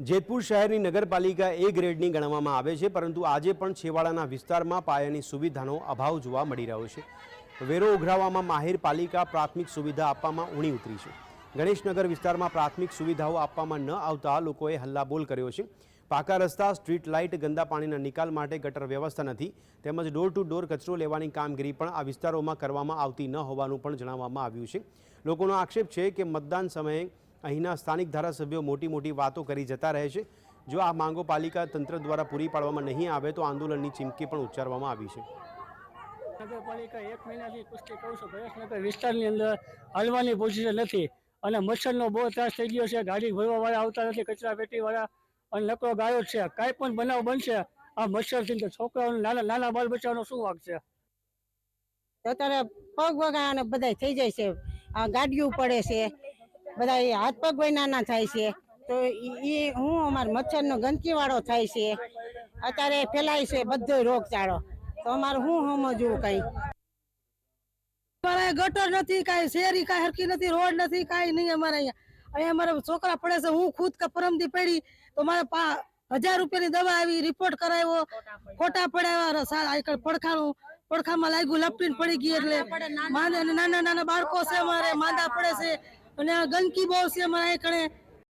જેતપુર શહેરની નગરપાલિકા એ ગ્રેડની ગણવામાં આવે છે, પરંતુ આજે પણ છેવાડાના વિસ્તારમાં પાયાની સુવિધાનો અભાવ જોવા મળી રહ્યો છે। વેરો ઉઘરાવવામાં માહિર પાલિકા પ્રાથમિક સુવિધા આપવામાં ઊણી ઉતરી છે। ગણેશનગર વિસ્તારમાં પ્રાથમિક સુવિધાઓ આપવામાં ન આવતા લોકોએ હલ્લાબોલ કર્યો છે। પાકા રસ્તા, સ્ટ્રીટ લાઇટ, ગંદા પાણીના નિકાલ માટે ગટર વ્યવસ્થા નથી, તેમજ ડોર ટુ ડોર કચરો લેવાની કામગીરી પણ આ વિસ્તારોમાં કરવામાં આવતી ન હોવાનું પણ જણાવવામાં આવ્યું છે। લોકોનો આક્ષેપ છે કે મતદાન સમયે અહીંના સ્થાનિક ધારાસભ્યો મોટી મોટી વાતો કરી જતા રહે છે। જો આ માંગો પાલિકા તંત્ર દ્વારા પૂરી પાડવામાં નહીં આવે તો આંદોલનની ચીમકી પણ ઉચ્ચારવામાં આવી છે। નગરપાલિકા 1 મહિનાથી પુષ્ટિ કરું છું, ગણેશનગર વિસ્તારની અંદર હાલવાની પોઝિશન નથી અને મચ્છરનો બહુ ત્રાસ થઈ ગયો છે। ગાડી ભરવાવાળા આવતા નથી, કચરા પેટીવાળા અને નકરો ગાયો છે। કાંઈ પણ બનાવ બનશે આ મચ્છરથી, તો છોકરાઓને નાના બાળ બચ્ચાનો શું વાંક છે? અત્યારે પગ વગાને બધા થઈ જાય છે, આ ગાડીઓ પડે છે, બધા હાથ પગ નાના થાય છે, તો એ હું અમાર મચ્છરનો ગંદકી વાળો થાય છે, અત્યારે ફેલાય છે બધો રોગચાળો, તો અમારે શું સમજવું? કઈ અમારે ગટર નથી, કાંઈ શેરી કાંઈ હરકી નથી, રોડ નથી, કાંઈ નહીં અમારે અહીંયા અમારા છોકરા પડે છે। હું ખુદ પરમથી પડી તો મારે 1000 રૂપિયાની દવા આવી, રિપોર્ટ કરાવ્યો, ફોટા પડાવ્યા, પડખામાં લાગ્યું, લપટીને પડી ગઈ, એટલે નાના નાના બાળકો છે અમારે માંદા પડે છે અને ગંદકી બહુ છે અમારે અહીં કણે।